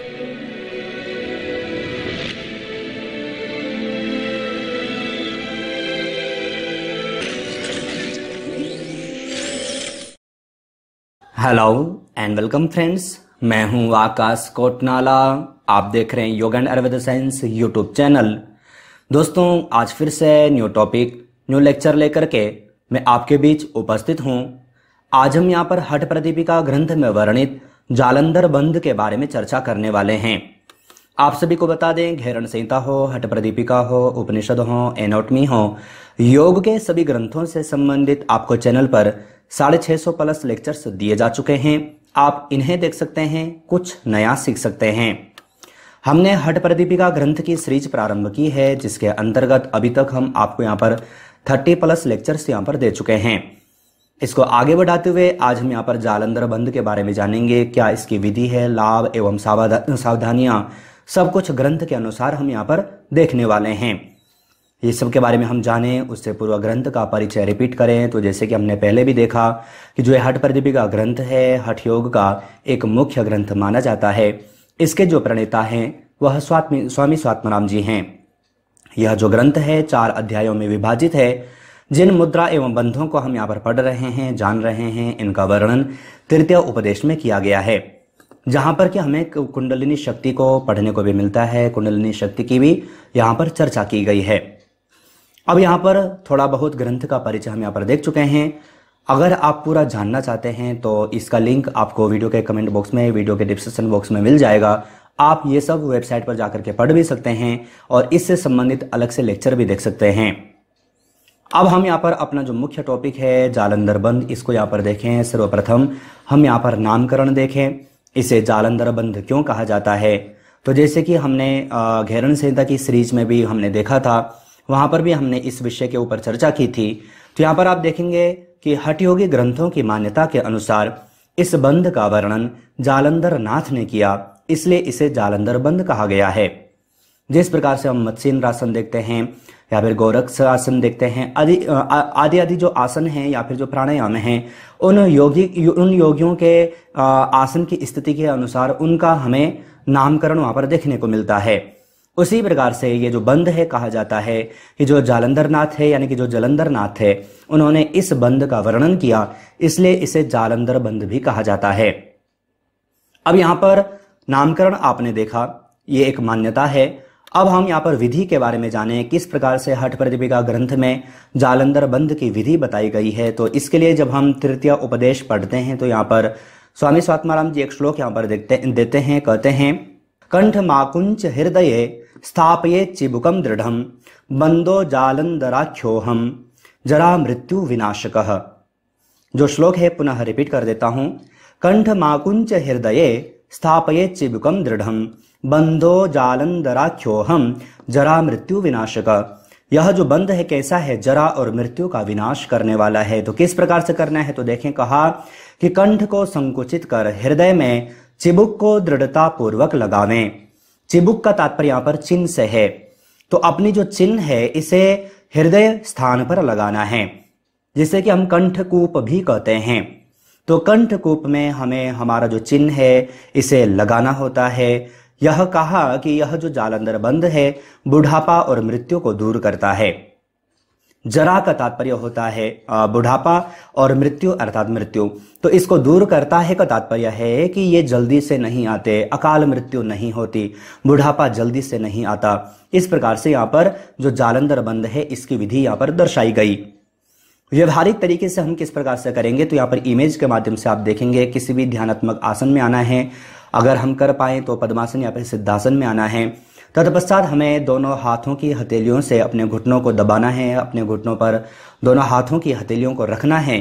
Hello and welcome friends, मैं हूं आकाश कोटनाला। आप देख रहे हैं yoga and Ayurveda science YouTube channel. दोस्तों, आज फिर से न्यू टॉपिक, न्यू लेक्चर लेकर के मैं आपके बीच उपस्थित हूं। आज हम यहां पर हठ प्रदीपिका ग्रंथ में वर्णित जालंधर बंध के बारे में चर्चा करने वाले हैं। आप सभी को बता दें, घेरण संहिता हो, हठ प्रदीपिका हो, उपनिषद हो, एनाटॉमी हो, योग के सभी ग्रंथों से संबंधित आपको चैनल पर 650 प्लस लेक्चर्स दिए जा चुके हैं। आप इन्हें देख सकते हैं, कुछ नया सीख सकते हैं। हमने हठ प्रदीपिका ग्रंथ की सीरीज प्रारंभ की है, जिसके अंतर्गत अभी तक हम आपको यहाँ पर 30 प्लस लेक्चर्स यहाँ पर दे चुके हैं। इसको आगे बढ़ाते हुए आज हम यहाँ पर जालंधर बंध के बारे में जानेंगे। क्या इसकी विधि है, लाभ एवं सावधानियां, सब कुछ ग्रंथ के अनुसार हम यहाँ पर देखने वाले हैं। ये सब के बारे में हम जानें, उससे पूर्व ग्रंथ का परिचय रिपीट करें। तो जैसे कि हमने पहले भी देखा कि जो हठ प्रदीपिका ग्रंथ है, हठ योग का एक मुख्य ग्रंथ माना जाता है। इसके जो प्रणेता हैं वह स्वामी स्वात्माराम जी हैं। यह जो ग्रंथ है 4 अध्यायों में विभाजित है। जिन मुद्रा एवं बंधों को हम यहाँ पर पढ़ रहे हैं, जान रहे हैं, इनका वर्णन तृतीय उपदेश में किया गया है, जहां पर कि हमें कुंडलिनी शक्ति को पढ़ने को भी मिलता है। कुंडलिनी शक्ति की भी यहाँ पर चर्चा की गई है। अब यहाँ पर थोड़ा बहुत ग्रंथ का परिचय हम यहाँ पर देख चुके हैं। अगर आप पूरा जानना चाहते हैं तो इसका लिंक आपको वीडियो के कमेंट बॉक्स में, वीडियो के डिस्क्रिप्शन बॉक्स में मिल जाएगा। आप ये सब वेबसाइट पर जाकर के पढ़ भी सकते हैं और इससे संबंधित अलग से लेक्चर भी देख सकते हैं। अब हम यहाँ पर अपना जो मुख्य टॉपिक है जालंधर बंध, इसको यहाँ पर देखें। सर्वप्रथम हम यहाँ पर नामकरण देखें, इसे जालंधर बंध क्यों कहा जाता है। तो जैसे कि हमने घेरण संहिता की सीरीज में भी हमने देखा था, वहां पर भी हमने इस विषय के ऊपर चर्चा की थी। तो यहाँ पर आप देखेंगे कि हठ योगी ग्रंथों की मान्यता के अनुसार इस बंध का वर्णन जालंधर नाथ ने किया, इसलिए इसे जालंधर बंध कहा गया है। जिस प्रकार से हम मत्स्येंद्र आसन देखते हैं या फिर गोरक्ष आसन देखते हैं, आदि जो आसन हैं या फिर जो प्राणायाम हैं, उन योगियों के आसन की स्थिति के अनुसार उनका हमें नामकरण वहां पर देखने को मिलता है। उसी प्रकार से ये जो बंध है, कहा जाता है कि जो जालंधर नाथ है यानी कि जो जलंधर नाथ है, उन्होंने इस बंध का वर्णन किया, इसलिए इसे जालंधर बंध भी कहा जाता है। अब यहाँ पर नामकरण आपने देखा, ये एक मान्यता है। अब हम यहाँ पर विधि के बारे में जाने, किस प्रकार से हठ प्रदीपिका ग्रंथ में जालंधर बंध की विधि बताई गई है। तो इसके लिए जब हम तृतीय उपदेश पढ़ते हैं तो यहाँ पर स्वामी स्वात्माराम जी एक श्लोक यहाँ पर देते हैं, कहते हैं, कंठ माकुंच हृदये स्थापये चिबुकम दृढ़म बंदो जालंधराख्योहम जरा मृत्यु विनाशकः। जो श्लोक है पुनः रिपीट कर देता हूं। कंठ माकुंच हृदये स्थापये चिबुकम दृढ़म बंदो जालंधराख्योहम जरा मृत्यु विनाशकः। यह जो बंध है कैसा है, जरा और मृत्यु का विनाश करने वाला है। तो किस प्रकार से करना है, तो देखें, कहा कि कंठ को संकुचित कर हृदय में चिबुक को दृढ़ता पूर्वक लगावें। चिबुक का तात्पर्य यहाँ पर चिन्ह से है, तो अपनी जो चिन्ह है इसे हृदय स्थान पर लगाना है, जिसे कि हम कंठकूप भी कहते हैं। तो कंठकूप में हमें हमारा जो चिन्ह है इसे लगाना होता है। यह कहा कि यह जो जालंधर बंध है बुढ़ापा और मृत्यु को दूर करता है। जरा का तात्पर्य होता है बुढ़ापा और मृत्यु अर्थात मृत्यु, तो इसको दूर करता है का तात्पर्य है कि ये जल्दी से नहीं आते, अकाल मृत्यु नहीं होती, बुढ़ापा जल्दी से नहीं आता। इस प्रकार से यहाँ पर जो जालंधर बंध है इसकी विधि यहाँ पर दर्शाई गई। व्यवहारिक तरीके से हम किस प्रकार से करेंगे, तो यहाँ पर इमेज के माध्यम से आप देखेंगे किसी भी ध्यानात्मक आसन में आना है। अगर हम कर पाए तो पद्मासन या फिर सिद्धासन में आना है। तत्पश्चात हमें दोनों हाथों की हथेलियों से अपने घुटनों को दबाना है, अपने घुटनों पर दोनों हाथों की हथेलियों को रखना है,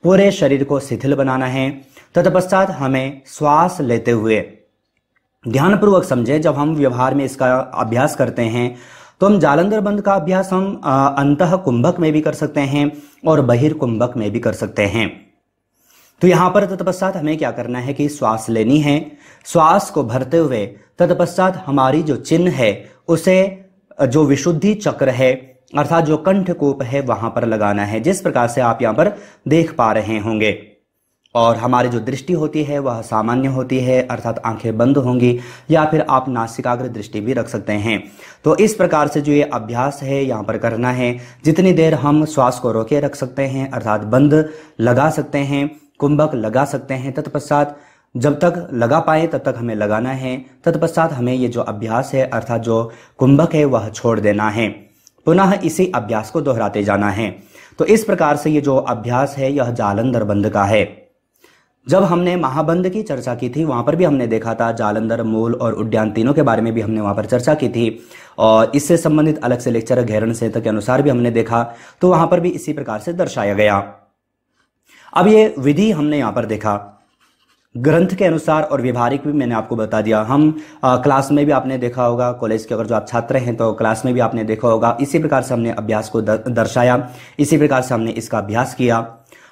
पूरे शरीर को शिथिल बनाना है। तत्पश्चात हमें श्वास लेते हुए ध्यानपूर्वक समझे, जब हम व्यवहार में इसका अभ्यास करते हैं तो हम जालंधर बंध का अभ्यास हम अंतः कुंभक में भी कर सकते हैं और बहिर्कुंभक में भी कर सकते हैं। तो यहाँ पर तत्पश्चात हमें क्या करना है कि श्वास लेनी है, श्वास को भरते हुए तत्पश्चात हमारी जो चिन्ह है उसे जो विशुद्धि चक्र है अर्थात जो कंठकूप है वहां पर लगाना है, जिस प्रकार से आप यहाँ पर देख पा रहे होंगे। और हमारी जो दृष्टि होती है वह सामान्य होती है, अर्थात आंखें बंद होंगी, या फिर आप नासिकाग्र दृष्टि भी रख सकते हैं। तो इस प्रकार से जो ये अभ्यास है यहाँ पर करना है। जितनी देर हम श्वास को रोके रख सकते हैं, अर्थात बंद लगा सकते हैं, कुंभक लगा सकते हैं, तत्पश्चात जब तक लगा पाए तब तक हमें लगाना है। तत्पश्चात हमें ये जो अभ्यास है अर्थात जो कुंभक है वह छोड़ देना है, पुनः इसी अभ्यास को दोहराते जाना है। तो इस प्रकार से ये जो अभ्यास है यह जालंधर बंध का है। जब हमने महाबंध की चर्चा की थी वहां पर भी हमने देखा था, जालंधर, मूल और उद्यान तीनों के बारे में भी हमने वहां पर चर्चा की थी, और इससे संबंधित अलग से लेक्चर घेरण संहिता के अनुसार भी हमने देखा, तो वहां पर भी इसी प्रकार से दर्शाया गया। अब ये विधि हमने यहाँ पर देखा ग्रंथ के अनुसार, और व्यवहारिक भी मैंने आपको बता दिया। हम क्लास में भी आपने देखा होगा, कॉलेज के अगर जो आप छात्र हैं तो क्लास में भी आपने देखा होगा, इसी प्रकार से हमने अभ्यास को दर्शाया, इसी प्रकार से हमने इसका अभ्यास किया।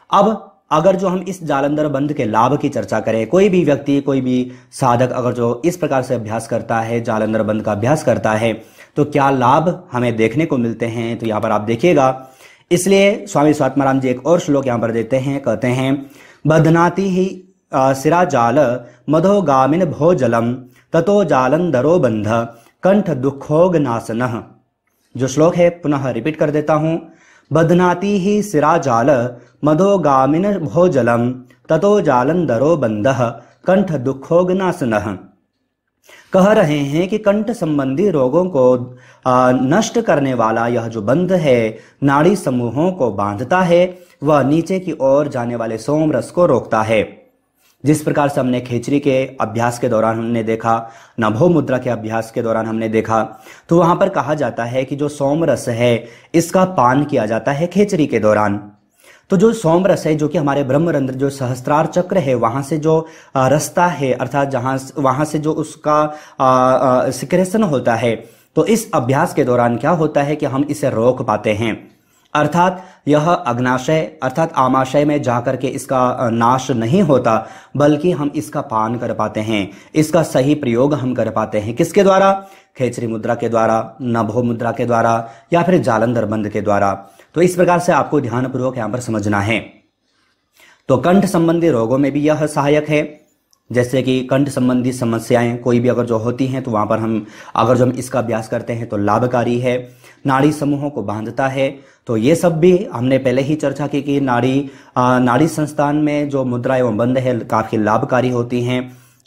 अब अगर जो हम इस जालंधर बंध के लाभ की चर्चा करें, कोई भी व्यक्ति, कोई भी साधक अगर जो इस प्रकार से अभ्यास करता है, जालंधर बंध का अभ्यास करता है, तो क्या लाभ हमें देखने को मिलते हैं, तो यहाँ पर आप देखिएगा। इसलिए स्वामी स्वात्माराम जी एक और श्लोक यहाँ पर देते हैं, कहते हैं बध्नाति ही सिरा जाल मधोगामिन भोजलम ततो जालंधरो बंध कंठ दुखोगनासनः। जो श्लोक है पुनः रिपीट कर देता हूं, बध्नाति ही सिरा जाल मधोगामिन भोजलम ततो जालंधरो बंधः कंठ दुखोगनासनः। कह रहे हैं कि कंठ संबंधी रोगों को नष्ट करने वाला यह जो बंध है नाड़ी समूहों को बांधता है, वह नीचे की ओर जाने वाले सोम रस को रोकता है। जिस प्रकार से हमने खेचरी के अभ्यास के दौरान हमने देखा, नभो मुद्रा के अभ्यास के दौरान हमने देखा, तो वहां पर कहा जाता है कि जो सोम रस है इसका पान किया जाता है खेचरी के दौरान। तो जो सोम रस है, जो कि हमारे ब्रह्मरंध्र जो सहस्त्रार चक्र है वहां से जो रास्ता है, अर्थात जहां वहां से जो उसका सिक्रेशन होता है, तो इस अभ्यास के दौरान क्या होता है कि हम इसे रोक पाते हैं, अर्थात यह अग्नाशय अर्थात आमाशय में जाकर के इसका नाश नहीं होता, बल्कि हम इसका पान कर पाते हैं, इसका सही प्रयोग हम कर पाते हैं। किसके द्वारा? खेचरी मुद्रा के द्वारा, नभो मुद्रा के द्वारा, या फिर जालंधर बंध के द्वारा। तो इस प्रकार से आपको ध्यानपूर्वक यहां पर समझना है। तो कंठ संबंधी रोगों में भी यह सहायक है, जैसे कि कंठ संबंधी समस्याएं कोई भी अगर जो होती हैं तो वहां पर हम अगर जो हम इसका अभ्यास करते हैं तो लाभकारी है। नाड़ी समूहों को बांधता है, तो ये सब भी हमने पहले ही चर्चा की कि नाड़ी संस्थान में जो मुद्रा एवं बंध है काफी लाभकारी होती हैं।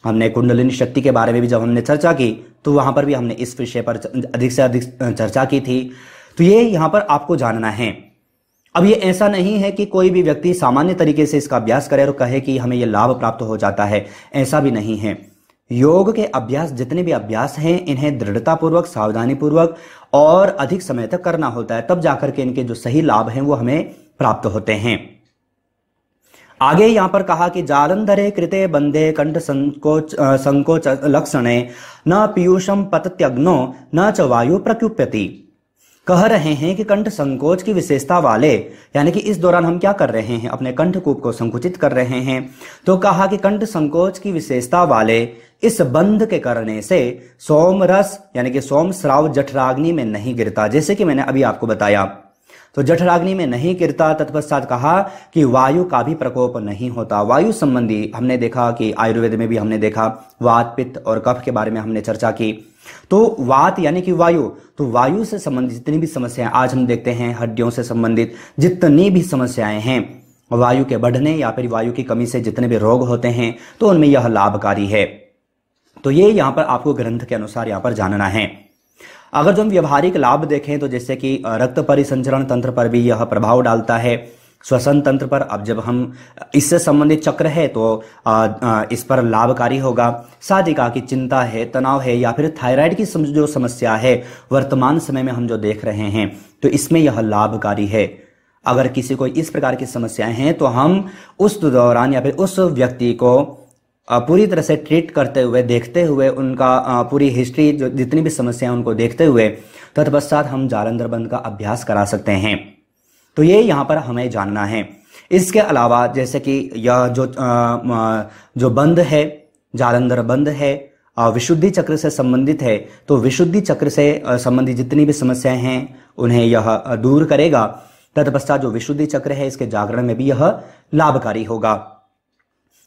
हमने कुंडलिनी शक्ति के बारे में भी जब हमने चर्चा की तो वहां पर भी हमने इस विषय पर अधिक से अधिक चर्चा की थी। तो ये यहाँ पर आपको जानना है। अब ये ऐसा नहीं है कि कोई भी व्यक्ति सामान्य तरीके से इसका अभ्यास करे और कहे कि हमें ये लाभ प्राप्त हो जाता है, ऐसा भी नहीं है। योग के अभ्यास जितने भी अभ्यास हैं इन्हें दृढ़ता पूर्वक, सावधानी पूर्वक और अधिक समय तक करना होता है, तब जाकर के इनके जो सही लाभ हैं वो हमें प्राप्त होते हैं। आगे यहां पर कहा कि जालंधरे कृते बंधे कंठ संकोच लक्षणे न पीयूषम पतत्यग्नो न च वायु प्रकुप्यति। कह रहे हैं कि कंठ संकोच की विशेषता वाले, यानी कि इस दौरान हम क्या कर रहे हैं, अपने कंठकूप को संकुचित कर रहे हैं। तो कहा कि कंठ संकोच की विशेषता वाले इस बंध के करने से सोम रस यानी कि सोम स्राव जठराग्नि में नहीं गिरता, जैसे कि मैंने अभी आपको बताया। तो जठराग्नि में नहीं गिरता। तत्पश्चात कहा कि वायु का भी प्रकोप नहीं होता। वायु संबंधी हमने देखा कि आयुर्वेद में भी हमने देखा, वात, पित्त और कफ के बारे में हमने चर्चा की। तो वात यानी कि वायु, तो वायु से संबंधित जितनी भी समस्याएं आज हम देखते हैं, हड्डियों से संबंधित जितनी भी समस्याएं हैं, वायु के बढ़ने या फिर वायु की कमी से जितने भी रोग होते हैं, तो उनमें यह लाभकारी है। तो ये यहां पर आपको ग्रंथ के अनुसार यहां पर जानना है। अगर जो हम व्यवहारिक लाभ देखें तो जैसे कि रक्त परिसंचरण तंत्र पर भी यह प्रभाव डालता है, श्वसन तंत्र पर। अब जब हम इससे संबंधित चक्र है तो इस पर लाभकारी होगा। साथ ही कहा कि चिंता है, तनाव है, या फिर थायराइड की जो समस्या है वर्तमान समय में हम जो देख रहे हैं, तो इसमें यह लाभकारी है। अगर किसी को इस प्रकार की समस्याएं हैं तो हम उस दौरान या फिर उस व्यक्ति को पूरी तरह से ट्रीट करते हुए, देखते हुए, उनका पूरी हिस्ट्री जो जितनी भी समस्याएं उनको देखते हुए तत्पश्चात हम जालंधर बंध का अभ्यास करा सकते हैं। तो ये यहाँ पर हमें जानना है। इसके अलावा जैसे कि यह जो बंध है, जालंधर बंध है, विशुद्धि चक्र से संबंधित है, तो विशुद्धि चक्र से संबंधित जितनी भी समस्याएं हैं उन्हें यह दूर करेगा। तत्पश्चात जो विशुद्धि चक्र है इसके जागरण में भी यह लाभकारी होगा।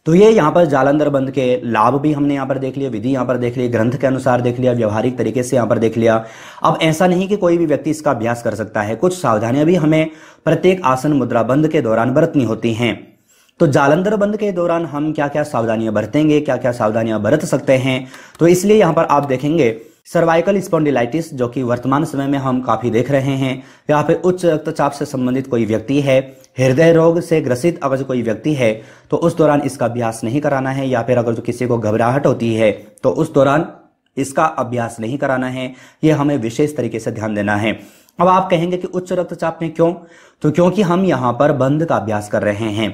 तो ये यहाँ पर जालंधर बंद के लाभ भी हमने यहाँ पर देख लिया, विधि यहाँ पर देख ली, ग्रंथ के अनुसार देख लिया, व्यवहारिक तरीके से यहाँ पर देख लिया। अब ऐसा नहीं कि कोई भी व्यक्ति इसका अभ्यास कर सकता है, कुछ सावधानियां भी हमें प्रत्येक आसन मुद्रा बंद के दौरान बरतनी होती हैं। तो जालंधर बंद के दौरान हम क्या क्या सावधानियां बरतेंगे, क्या क्या सावधानियां बरत सकते हैं, तो इसलिए यहाँ पर आप देखेंगे सर्वाइकल स्पॉन्डिलाइटिस जो कि वर्तमान समय में हम काफी देख रहे हैं, यहाँ पे उच्च रक्तचाप से संबंधित कोई व्यक्ति है, हृदय रोग से ग्रसित अगर जो कोई व्यक्ति है तो उस दौरान इसका अभ्यास नहीं कराना है, या फिर अगर जो किसी को घबराहट होती है तो उस दौरान इसका अभ्यास नहीं कराना है। यह हमें विशेष तरीके से ध्यान देना है। अब आप कहेंगे कि उच्च रक्तचाप में क्यों, तो क्योंकि हम यहाँ पर बंद का अभ्यास कर रहे हैं,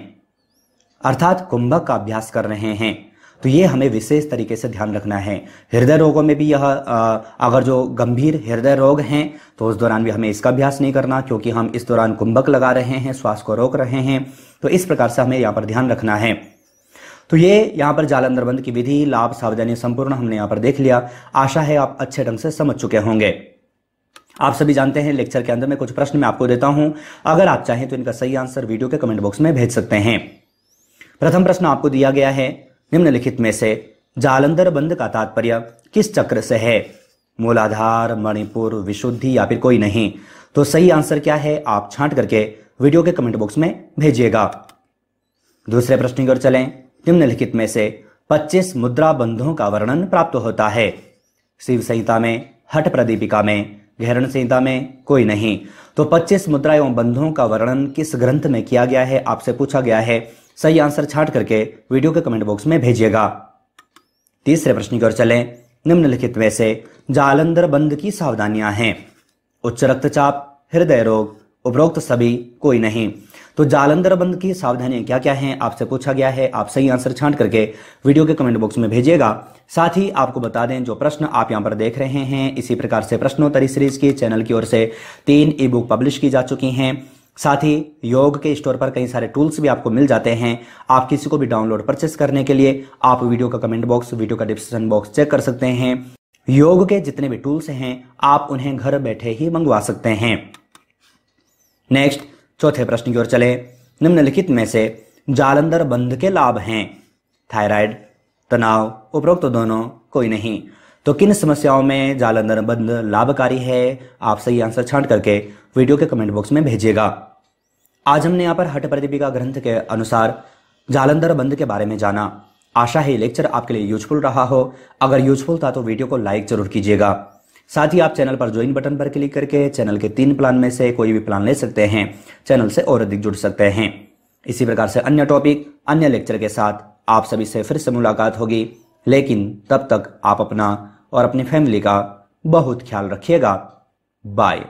अर्थात कुंभक का अभ्यास कर रहे हैं, तो ये हमें विशेष तरीके से ध्यान रखना है। हृदय रोगों में भी यह अगर जो गंभीर हृदय रोग हैं तो उस दौरान भी हमें इसका अभ्यास नहीं करना, क्योंकि हम इस दौरान कुंभक लगा रहे हैं, श्वास को रोक रहे हैं। तो इस प्रकार से हमें यहाँ पर ध्यान रखना है। तो ये यहाँ पर जालंधर बंद की विधि, लाभ, सावधानी संपूर्ण हमने यहाँ पर देख लिया। आशा है आप अच्छे ढंग से समझ चुके होंगे। आप सभी जानते हैं लेक्चर के अंदर में कुछ प्रश्न मैं आपको देता हूं, अगर आप चाहें तो इनका सही आंसर वीडियो के कमेंट बॉक्स में भेज सकते हैं। प्रथम प्रश्न आपको दिया गया है, निम्नलिखित में से जालंधर बंद का तात्पर्य किस चक्र से है? मूलाधार, मणिपुर, विशुद्धि या फिर कोई नहीं? तो सही आंसर क्या है आप छांट करके वीडियो के कमेंट बॉक्स में भेजिएगा। दूसरे प्रश्न की ओर चलें। निम्नलिखित में से 25 मुद्रा बंधों का वर्णन प्राप्त होता है? शिव संहिता में, हठ प्रदीपिका में, घेरण संहिता में, कोई नहीं? तो 25 मुद्रा एवं बंधों का वर्णन किस ग्रंथ में किया गया है आपसे पूछा गया है। सही आंसर छांट करके वीडियो के कमेंट बॉक्स में भेजिएगा। तीसरे प्रश्न की ओर चलें। निम्नलिखित में से जालंधर बंद की सावधानियां हैं? उच्च रक्तचाप, हृदय रोग, उपरोक्त सभी, कोई नहीं? तो जालंधर बंद की सावधानियां क्या क्या हैं आपसे पूछा गया है। आप सही आंसर छांट करके वीडियो के कमेंट बॉक्स में भेजिएगा। साथ ही आपको बता दें, जो प्रश्न आप यहां पर देख रहे हैं, इसी प्रकार से प्रश्नोत्तरी सीरीज की चैनल की ओर से 3 ई बुक पब्लिश की जा चुकी हैं। साथ ही योग के स्टोर पर कई सारे टूल्स भी आपको मिल जाते हैं। आप किसी को भी डाउनलोड परचेस करने के लिए आप वीडियो का कमेंट बॉक्स, वीडियो का डिस्क्रिप्शन बॉक्स चेक कर सकते हैं। योग के जितने भी टूल्स हैं आप उन्हें घर बैठे ही मंगवा सकते हैं। नेक्स्ट, चौथे प्रश्न की ओर चले। निम्नलिखित में से जालंधर बंद के लाभ हैं? थायराइड, तनाव, उपरोक्त दोनों, कोई नहीं? तो किन समस्याओं में जालंधर बंद लाभकारी है? आप सही आंसर छांट करके वीडियो के कमेंट बॉक्स में भेजिएगा। आज हमने यहाँ पर हठ प्रदीपिका ग्रंथ के अनुसार जालंधर बंद के बारे में जाना। आशा है लेक्चर आपके लिए यूजफुल रहा हो। अगर यूजफुल था तो वीडियो को लाइक जरूर कीजिएगा। साथ ही आप चैनल पर ज्वाइन बटन पर क्लिक करके चैनल के 3 प्लान में से कोई भी प्लान ले सकते हैं, चैनल से और अधिक जुड़ सकते हैं। इसी प्रकार से अन्य टॉपिक, अन्य लेक्चर के साथ आप सभी से फिर से मुलाकात होगी, लेकिन तब तक आप अपना और अपनी फैमिली का बहुत ख्याल रखिएगा। बाय।